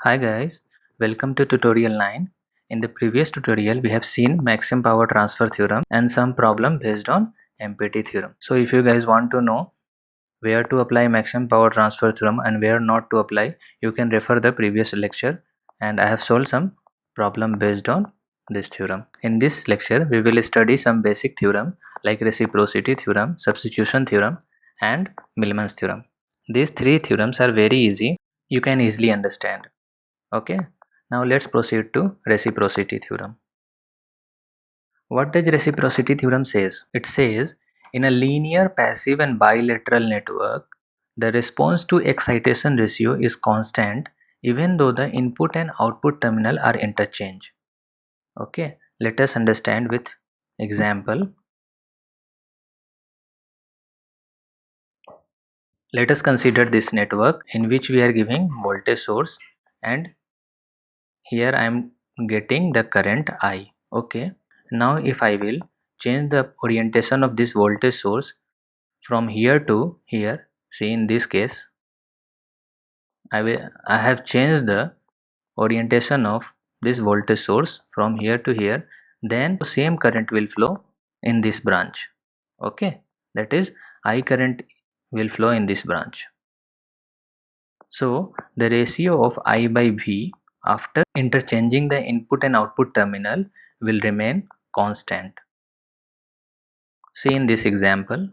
Hi guys, welcome to tutorial 9. In the previous tutorial we have seen maximum power transfer theorem and some problem based on MPT theorem. So if you guys want to know where to apply maximum power transfer theorem and where not to apply, you can refer the previous lecture, and I have solved some problem based on this theorem. In this lecture we will study some basic theorem like reciprocity theorem, substitution theorem and Millman's theorem. These three theorems are very easy, you can easily understand. Okay, now let's proceed to reciprocity theorem. What does reciprocity theorem says? It says in a linear passive and bilateral network, the response to excitation ratio is constant even though the input and output terminal are interchanged. Okay, let us understand with example. Let us consider this network in which we are giving voltage source, and here I am getting the current I. Okay, now if I will change the orientation of this voltage source from here to here, see in this case I have changed the orientation of this voltage source from here to here, then same current will flow in this branch. Okay, that is I current will flow in this branch. So the ratio of I by V after interchanging the input and output terminal will remain constant. See in this example,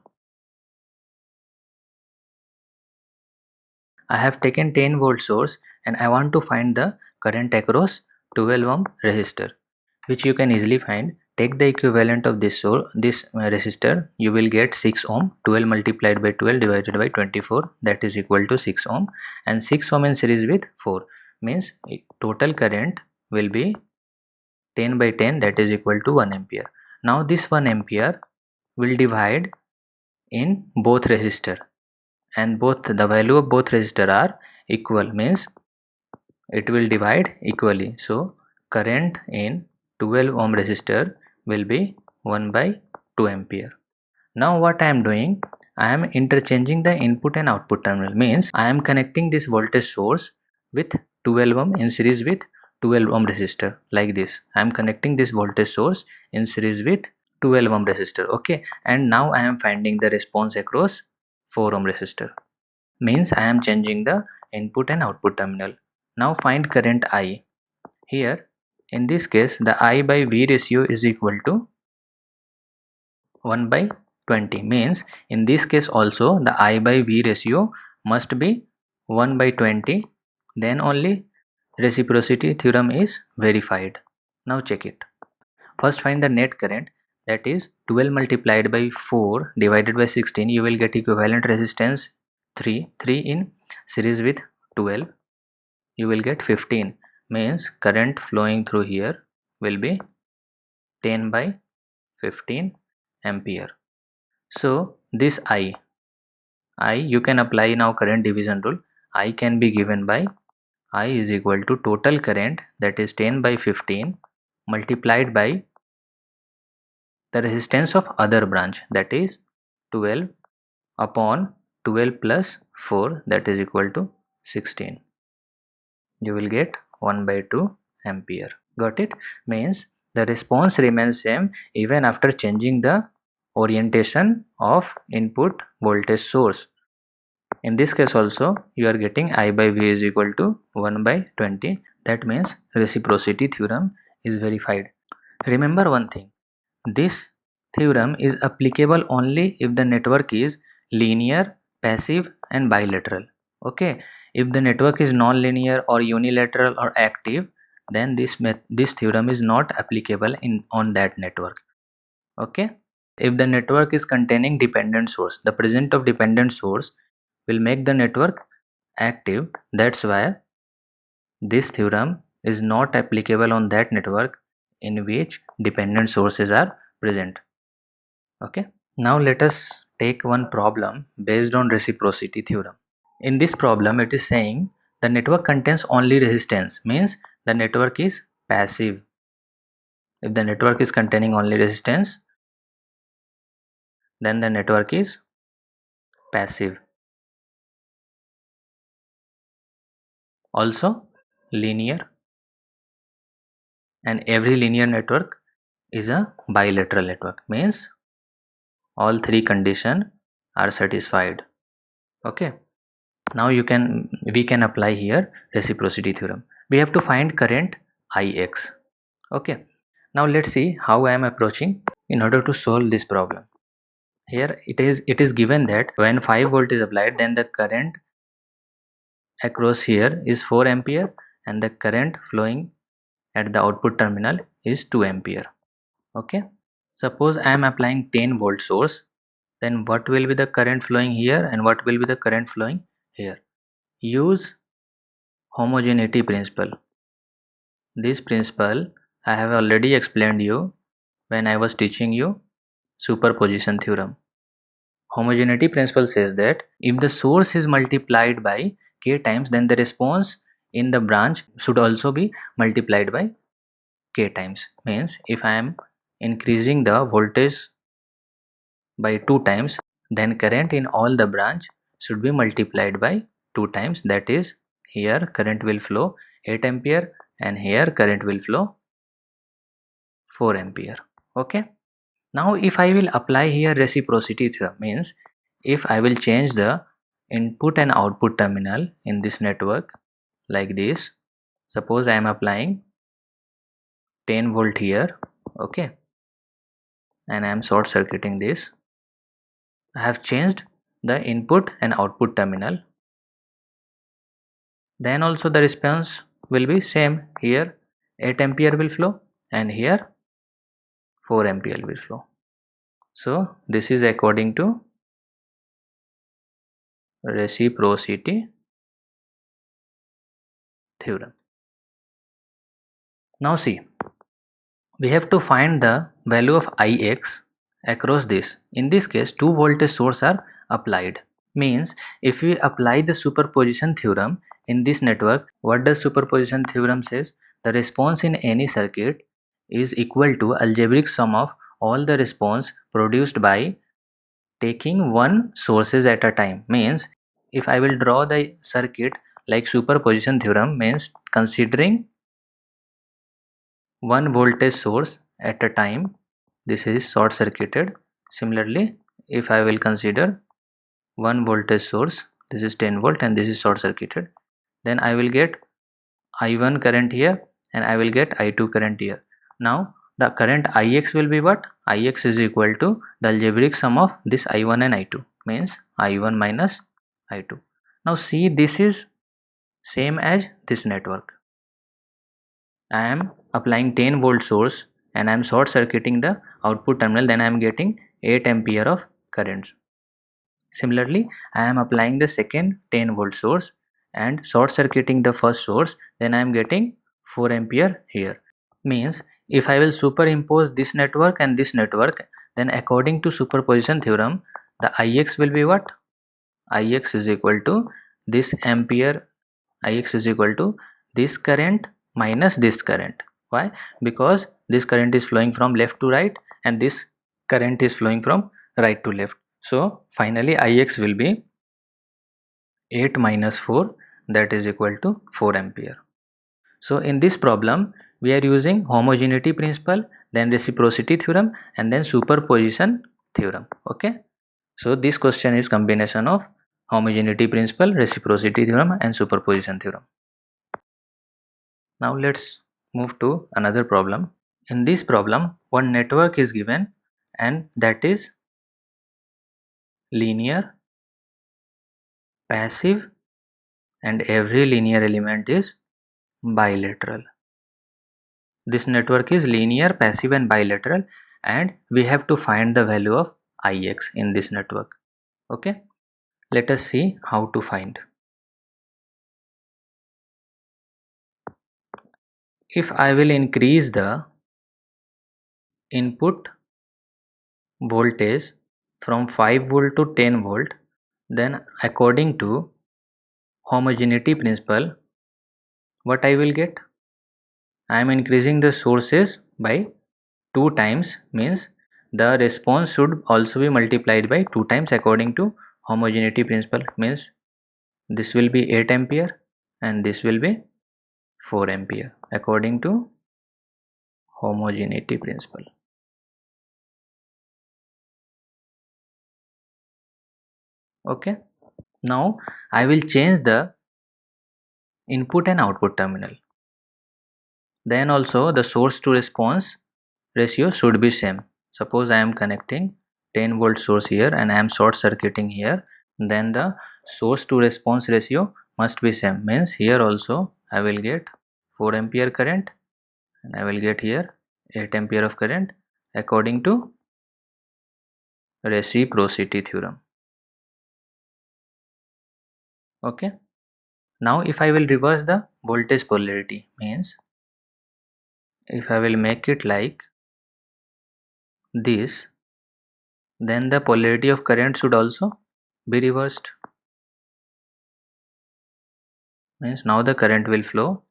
I have taken 10 volt source and I want to find the current across 12 ohm resistor, which you can easily find. Take the equivalent of this resistor, you will get 6 ohm. 12 multiplied by 12 divided by 24, that is equal to 6 ohm, and 6 ohm in series with 4 means total current will be 10 by 10, that is equal to 1 ampere. Now this 1 ampere will divide in both resistor, and both the value of both resistor are equal, means it will divide equally. So current in 12 ohm resistor will be 1 by 2 ampere. Now what I am doing, I am interchanging the input and output terminal, means I am connecting this voltage source with 12 ohm in series with 12 ohm resistor, like this. I am connecting this voltage source in series with 12 ohm resistor. Okay, and now I am finding the response across 4 ohm resistor, means I am changing the input and output terminal. Now find current I. Here in this case the I by V ratio is equal to 1 by 20, means in this case also the I by V ratio must be 1 by 20, then only reciprocity theorem is verified. Now check it. First find the net current, that is 12 multiplied by 4 divided by 16, you will get equivalent resistance 3 in series with 12, you will get 15, means current flowing through here will be 10 by 15 ampere. So this I you can apply now current division rule. I can be given by I is equal to total current, that is 10 by 15 multiplied by the resistance of other branch, that is 12 upon 12 plus 4, that is equal to 16. You will get 1 by 2 ampere. Got it? Means the response remains same even after changing the orientation of input voltage source. In this case also you are getting I by V is equal to 1 by 20. That means reciprocity theorem is verified. Remember one thing, this theorem is applicable only if the network is linear, passive and bilateral. Okay, if the network is non-linear or unilateral or active, then this theorem is not applicable on that network. Okay, if the network is containing dependent source, the presence of dependent source will make the network active. That's why this theorem is not applicable on that network in which dependent sources are present. Okay, now let us take one problem based on reciprocity theorem. In this problem it is saying the network contains only resistance, means the network is passive. If the network is containing only resistance, then the network is passive. Also linear, and every linear network is a bilateral network, means all three conditions are satisfied. Okay, now we can apply here reciprocity theorem. We have to find current Ix. Okay, now let's see how I am approaching in order to solve this problem. Here it is given that when 5 volt is applied, then the current across here is 4 ampere and the current flowing at the output terminal is 2 ampere. Okay, suppose I am applying 10 volt source, then what will be the current flowing here and what will be the current flowing here? Use homogeneity principle. This principle I have already explained you when I was teaching you superposition theorem. Homogeneity principle says that if the source is multiplied by k times, then the response in the branch should also be multiplied by k times. Means if I am increasing the voltage by 2 times, then current in all the branch should be multiplied by 2 times. That is, here current will flow 8 ampere and here current will flow 4 ampere. Okay, now if I will apply here reciprocity theorem, means if I will change the input and output terminal in this network like this, suppose I am applying 10 volt here. Okay, and I am short circuiting this. I have changed the input and output terminal, then also the response will be same. Here 8 ampere will flow and here 4 ampere will flow. So this is according to reciprocity theorem. Now see, we have to find the value of Ix across this. In this case 2 voltage source are applied. Means if we apply the superposition theorem in this network, what does superposition theorem says? The response in any circuit is equal to algebraic sum of all the response produced by taking one sources at a time. Means if I will draw the circuit like superposition theorem, means considering one voltage source at a time, this is short circuited. Similarly, if I will consider one voltage source, this is 10 volt and this is short circuited, then I will get I1 current here and I will get I2 current here. Now the current Ix will be what? Ix is equal to the algebraic sum of this I1 and I2, means I1 minus I2. Now see, this is same as this network. I am applying 10 volt source and I am short circuiting the output terminal, then I am getting 8 ampere of currents. Similarly, I am applying the second 10 volt source and short circuiting the first source, then I am getting 4 ampere here. Means if I will superimpose this network and this network, then according to superposition theorem, the Ix will be what? Ix is equal to this ampere, Ix is equal to this current minus this current. Why? Because this current is flowing from left to right and this current is flowing from right to left. So finally Ix will be 8 minus 4, that is equal to 4 ampere. So in this problem we are using homogeneity principle, then reciprocity theorem and then superposition theorem. Okay, so this question is combination of homogeneity principle, reciprocity theorem and superposition theorem. Now let's move to another problem. In this problem one network is given and that is linear, passive, and every linear element is bilateral. This network is linear, passive and bilateral and we have to find the value of Ix in this network. Okay, let us see how to find. If I will increase the input voltage from 5 volt to 10 volt, then according to homogeneity principle, what I will get? I am increasing the sources by 2 times, means the response should also be multiplied by 2 times according to homogeneity principle. Means this will be 8 ampere and this will be 4 ampere according to homogeneity principle. Okay, now I will change the input and output terminal. Then also the source to response ratio should be same. Suppose I am connecting 10 volt source here and I am short circuiting here, then the source to response ratio must be same. Means here also I will get 4 ampere current and I will get here 8 ampere of current according to reciprocity theorem. Okay, now if I will reverse the voltage polarity, means if I will make it like this, then the polarity of current should also be reversed. Means now the current will flow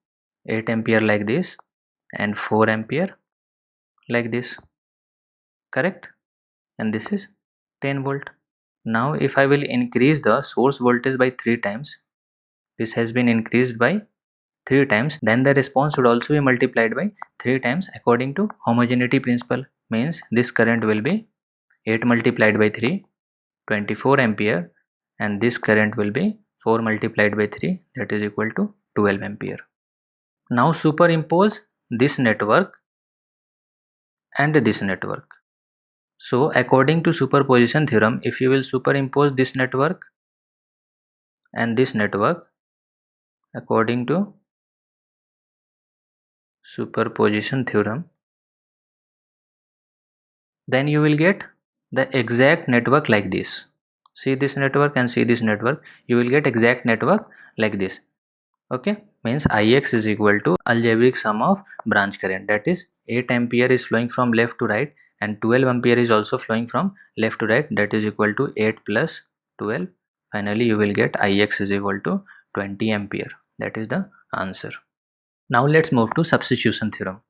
8 ampere like this and 4 ampere like this, correct? And this is 10 volt. Now if I will increase the source voltage by 3 times, this has been increased by 3 times, then the response should also be multiplied by 3 times according to homogeneity principle. Means this current will be 8 multiplied by 3, 24 ampere, and this current will be 4 multiplied by 3, that is equal to 12 ampere. Now superimpose this network and this network. So according to superposition theorem, if you will superimpose this network and this network according to superposition theorem, then you will get the exact network like this. See this network and see this network, you will get exact network like this. Okay, means Ix is equal to algebraic sum of branch current, that is 8 ampere is flowing from left to right and 12 ampere is also flowing from left to right, that is equal to 8 plus 12. Finally you will get Ix is equal to 20 ampere. That is the answer. Now let's move to substitution theorem.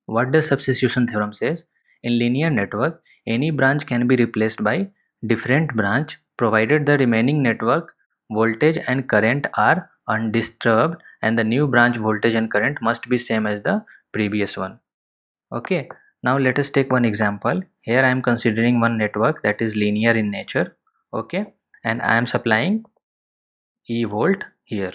What does substitution theorem says? In linear network, any branch can be replaced by different branch provided the remaining network voltage and current are undisturbed and the new branch voltage and current must be same as the previous one. Okay, now let us take one example. Here I am considering one network that is linear in nature. Okay, and I am supplying E volt here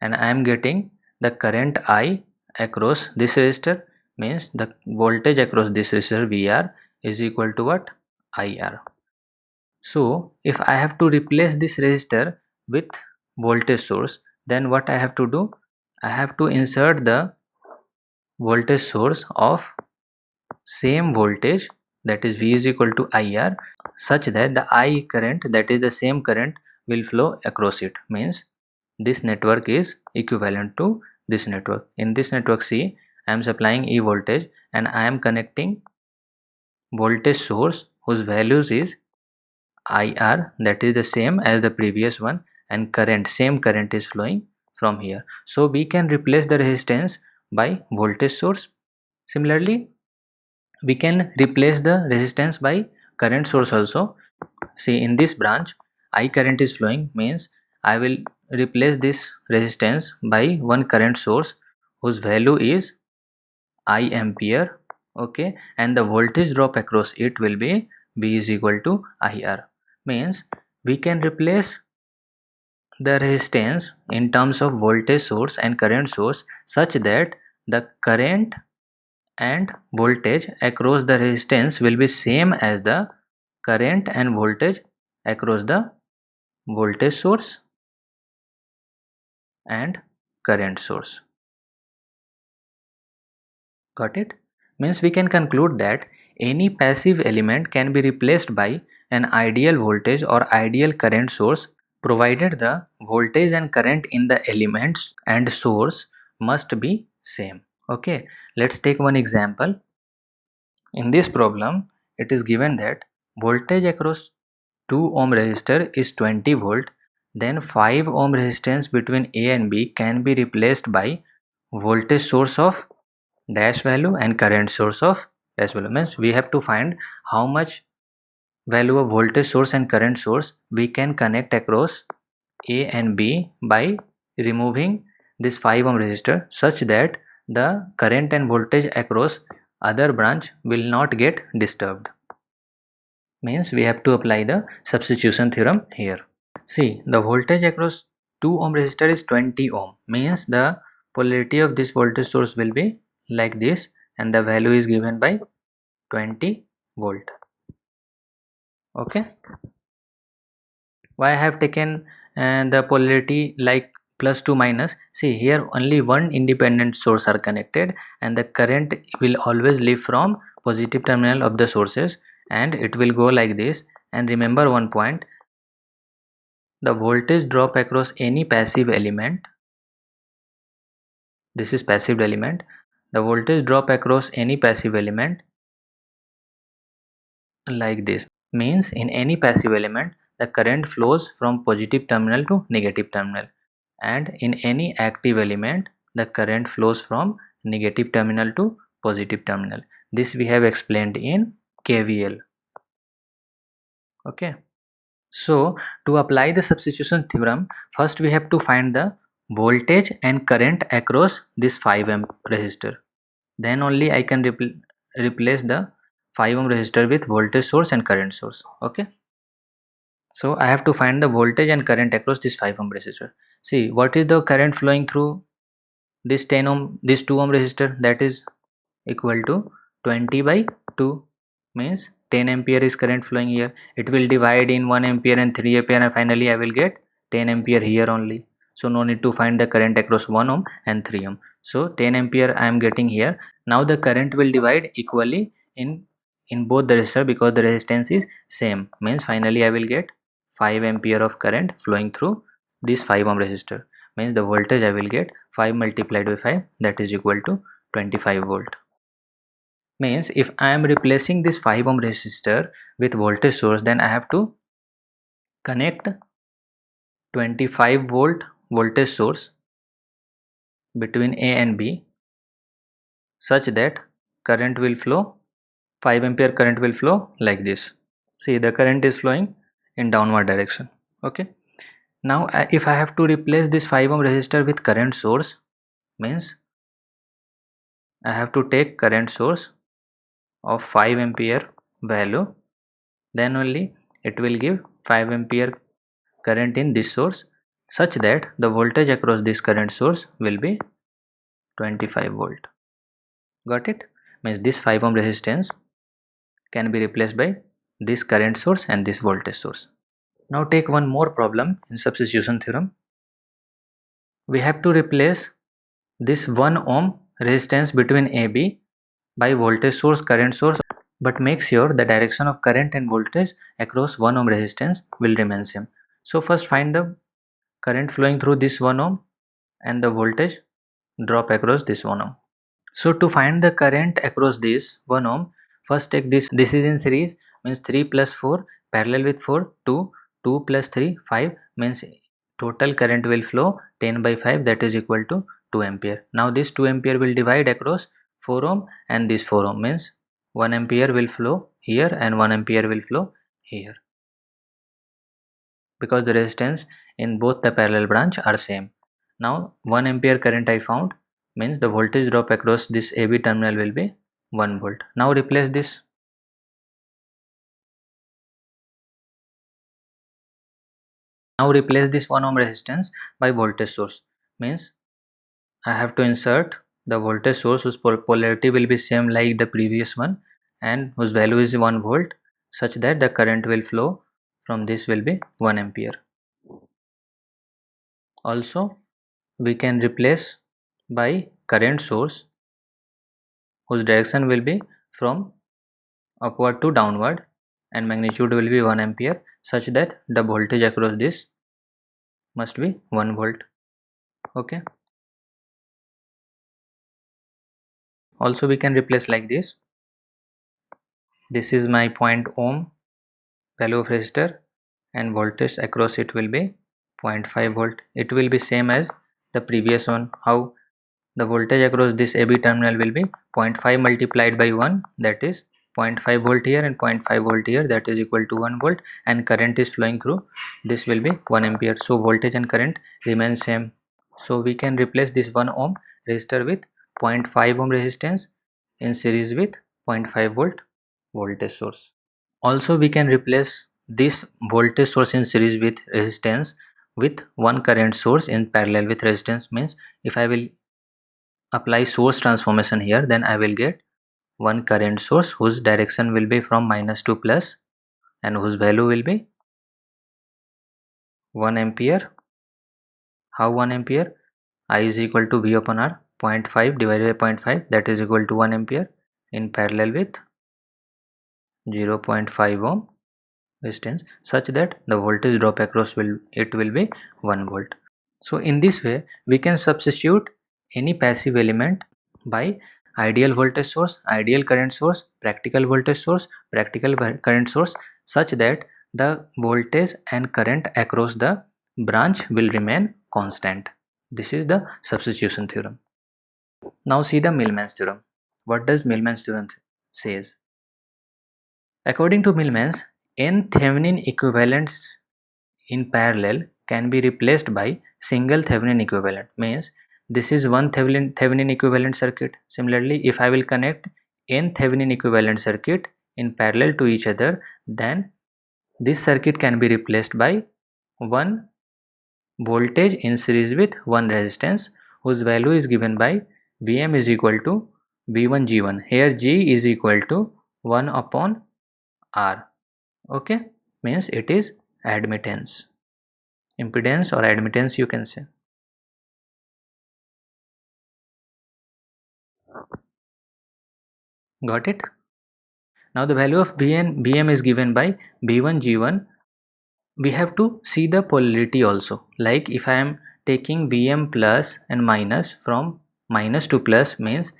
and I am getting the current I across this resistor, means the voltage across this resistor VR is equal to what? IR. So if I have to replace this resistor with voltage source, then what I have to do? I have to insert the voltage source of same voltage, that is V is equal to IR, such that the I current, that is the same current, will flow across it. Means this network is equivalent to this network. In this network C, I am supplying E voltage and I am connecting voltage source whose values is IR, that is the same as the previous one, and current, same current is flowing from here. So we can replace the resistance by voltage source. Similarly, we can replace the resistance by current source also. See in this branch I current is flowing, means I will replace this resistance by one current source whose value is I ampere. Okay, and the voltage drop across it will be V is equal to IR. Means we can replace the resistance in terms of voltage source and current source such that the current and voltage across the resistance will be same as the current and voltage across the voltage source and current source. Got it? Means we can conclude that any passive element can be replaced by an ideal voltage or ideal current source provided the voltage and current in the elements and source must be same. Okay, let's take one example. In this problem, it is given that voltage across 2 ohm resistor is 20 volt, then 5 ohm resistance between A and B can be replaced by voltage source of dash value and current source of dash value. Means we have to find how much value of voltage source and current source we can connect across A and B by removing this 5 ohm resistor such that the current and voltage across other branch will not get disturbed. Means we have to apply the substitution theorem here. See, the voltage across 2 ohm resistor is 20 ohm, means the polarity of this voltage source will be like this, and the value is given by 20 volt. Okay, why I have taken the polarity like plus to minus? See, here only one independent source are connected, and the current will always leave from positive terminal of the sources, and it will go like this. And remember one point, the voltage drop across any passive element, this is passive element, the voltage drop across any passive element like this, means in any passive element the current flows from positive terminal to negative terminal, and in any active element the current flows from negative terminal to positive terminal. This we have explained in KVL. Okay, so to apply the substitution theorem, first we have to find the voltage and current across this 5 amp resistor. Then only I can replace the 5 ohm resistor with voltage source and current source. Okay, so I have to find the voltage and current across this 5 ohm resistor. See, what is the current flowing through this 10 ohm, this 2 ohm resistor, that is equal to 20 by 2, means 10 ampere is current flowing here. It will divide in 1 ampere and 3 ampere, and finally I will get 10 ampere here only. So no need to find the current across 1 ohm and 3 ohm. So 10 ampere I am getting here. Now the current will divide equally in both the resistor because the resistance is same, means finally I will get 5 ampere of current flowing through this 5 ohm resistor, means the voltage I will get 5 multiplied by 5, that is equal to 25 volt. Means if I am replacing this 5 ohm resistor with voltage source, then I have to connect 25 volt voltage source between A and B such that current will flow, 5 ampere current will flow like this. See, the current is flowing in downward direction. Okay, now if I have to replace this 5 ohm resistor with current source, means I have to take current source of 5 ampere value, then only it will give 5 ampere current in this source such that the voltage across this current source will be 25 volt. Got it? Means this 5 ohm resistance can be replaced by this current source and this voltage source. Now take one more problem in substitution theorem. We have to replace this 1 ohm resistance between AB by voltage source, current source, but make sure the direction of current and voltage across 1 ohm resistance will remain same. So first find the current flowing through this 1 ohm and the voltage drop across this 1 ohm. So to find the current across this 1 ohm, first take this is in series, means 3 plus 4 parallel with 4, 2, 2 plus 3 5, means total current will flow 10 by 5, that is equal to 2 ampere. Now this 2 ampere will divide across 4 ohm and this 4 ohm, means 1 ampere will flow here and 1 ampere will flow here, because the resistance in both the parallel branch are same. Now 1 ampere current I found, means the voltage drop across this AB terminal will be 1 volt. Now replace this. Now replace this 1 ohm resistance by voltage source, means I have to insert the voltage source whose polarity will be same like the previous one and whose value is 1 volt, such that the current will flow from this will be 1 ampere. Also we can replace by current source whose direction will be from upward to downward and magnitude will be 1 ampere, such that the voltage across this must be 1 volt. Okay, also we can replace like this. This is my 0 ohm value of resistor and voltage across it will be 0.5 volt. It will be same as the previous one. How? The voltage across this AB terminal will be 0.5 multiplied by 1, that is 0.5 volt here and 0.5 volt here, that is equal to 1 volt, and current is flowing through this will be 1 ampere. So voltage and current remain same. So we can replace this 1 ohm resistor with 0.5 ohm resistance in series with 0.5 volt voltage source. Also we can replace this voltage source in series with resistance with one current source in parallel with resistance. Means if I will apply source transformation here, then I will get one current source whose direction will be from minus to plus and whose value will be 1 ampere. How 1 ampere? I is equal to V upon R, 0.5 divided by 0.5, that is equal to 1 ampere in parallel with 0.5 ohm resistance, such that the voltage drop across will be 1 volt. So in this way we can substitute any passive element by ideal voltage source, ideal current source, practical voltage source, practical current source, such that the voltage and current across the branch will remain constant. This is the substitution theorem. Now see the Millman's theorem. What does Millman's theorem says? According to Millman's, n Thevenin equivalents in parallel can be replaced by single Thevenin equivalent. Means this is one Thevenin equivalent circuit. Similarly, if I will connect n Thevenin equivalent circuit in parallel to each other, then this circuit can be replaced by one voltage in series with one resistance whose value is given by Vm is equal to V1 G1. Here G is equal to 1 upon R. Okay, means it is admittance, impedance or admittance you can say. Got it? Now the value of Bm is given by B1 G1. We have to see the polarity also. Like if I am taking Vm plus and minus from minus to plus, means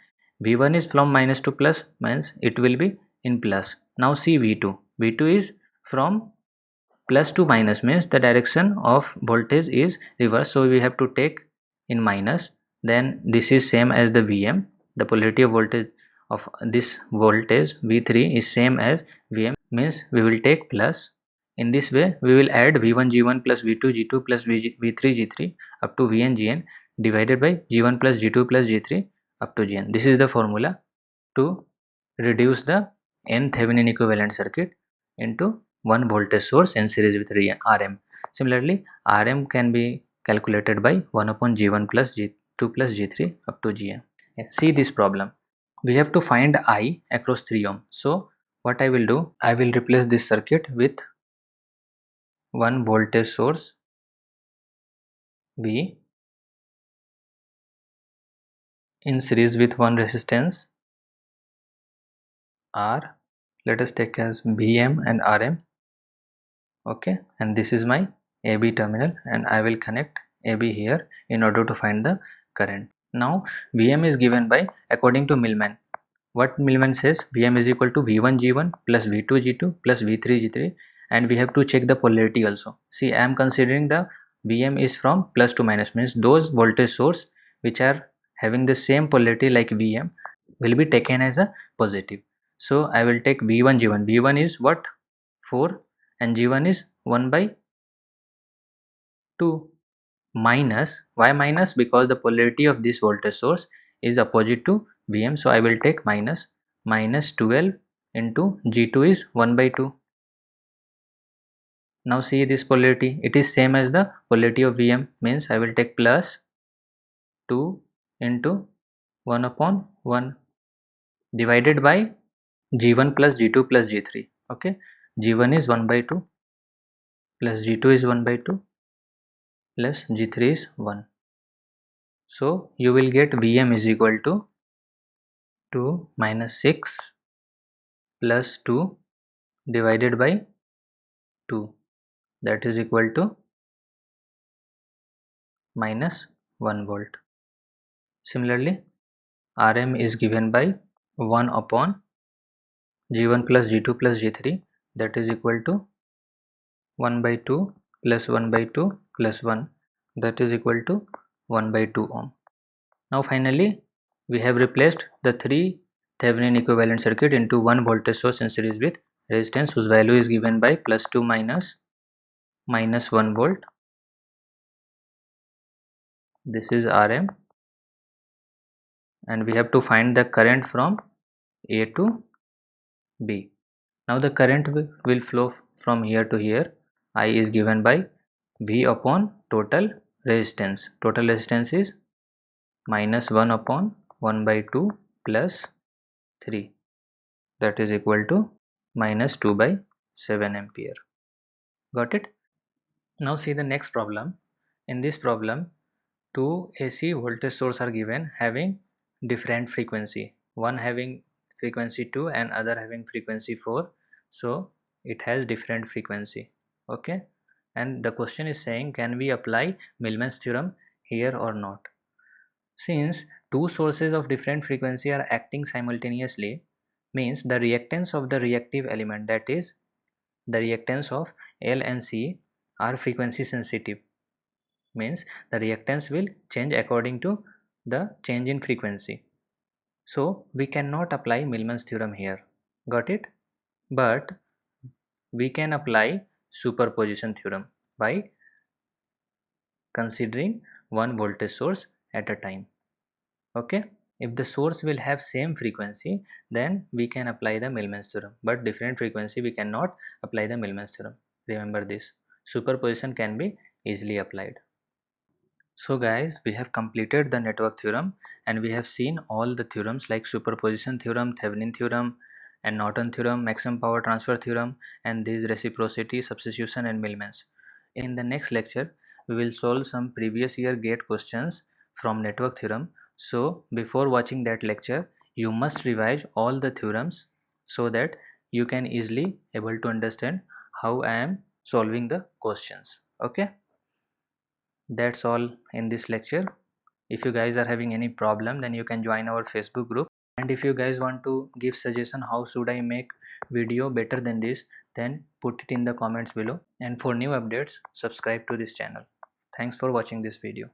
V1 is from minus to plus, means it will be in plus. Now see V2. V2 is from plus to minus, means the direction of voltage is reverse, so we have to take in minus. Then this is same as the Vm, the polarity of voltage of this voltage V3 is same as Vm, means we will take plus. In this way we will add V1 G1 plus V2 G2 plus V3 G3 up to Vn Gn divided by G1 plus G2 plus G3 up to Gn. This is the formula to reduce the n Thevenin equivalent circuit into one voltage source in series with Rm. Similarly, Rm can be calculated by 1 upon G1 plus G2 plus G3 up to Gn. See this problem. We have to find I across 3 ohm. So what I will do, I will replace this circuit with one voltage source V in series with one resistance R. Let us take as Vm and Rm. Okay, and this is my AB terminal and I will connect AB here in order to find the current. Now Vm is given by, according to Millman, what Millman says, Vm is equal to V1 G1 plus V2 G2 plus V3 G3, and we have to check the polarity also. See, I am considering the Vm is from plus to minus, means those voltage source which are having the same polarity like Vm will be taken as a positive. So I will take V1 G1. V1 is what? 4 and G1 is 1 by 2. Minus, why minus? Because the polarity of this voltage source is opposite to Vm, so I will take minus 12 into G2 is 1 by 2. Now see this polarity, it is same as the polarity of Vm, means I will take plus 2 into 1 upon 1 divided by G1 plus G2 plus G3. Okay, G1 is 1 by 2 plus G2 is 1 by 2 plus G3 is 1. So you will get Vm is equal to 2 minus 6 plus 2 divided by 2, that is equal to minus 1 volt. Similarly, Rm is given by 1 upon G1 plus G2 plus G3, that is equal to 1 by 2 plus 1 by 2 plus 1, that is equal to 1 by 2 ohm. Now finally we have replaced the 3 Thevenin equivalent circuit into one voltage source in series with resistance whose value is given by plus 2 minus 1 volt this is Rm, and we have to find the current from A to B. Now the current will flow from here to here. I is given by V upon total resistance. Total resistance is minus 1 upon 1 by 2 plus 3, that is equal to minus 2 by 7 ampere. Got it? Now see the next problem. In this problem, two AC voltage source are given having different frequency. One having frequency 2 and other having frequency 4. So it has different frequency. Okay. And the question is saying, can we apply Millman's theorem here or not? Since two sources of different frequency are acting simultaneously, means the reactance of the reactive element, that is the reactance of L and C, are frequency sensitive. Means the reactance will change according to the change in frequency. So we cannot apply Millman's theorem here. Got it? But we can apply superposition theorem by considering one voltage source at a time. Okay? If the source will have same frequency, then we can apply the Millman's theorem, but different frequency we cannot apply the Millman's theorem. Remember this. Superposition can be easily applied. So guys, we have completed the network theorem and we have seen all the theorems like superposition theorem, Thevenin theorem and Norton theorem, maximum power transfer theorem, and these reciprocity, substitution and Millman's. In the next lecture, we will solve some previous year gate questions from network theorem. So before watching that lecture, you must revise all the theorems so that you can easily able to understand how I am solving the questions. Okay? That's all in this lecture. If you guys are having any problem, then you can join our Facebook group, and if you guys want to give suggestion how should I make video better than this, then put it in the comments below, and for new updates subscribe to this channel. Thanks for watching this video.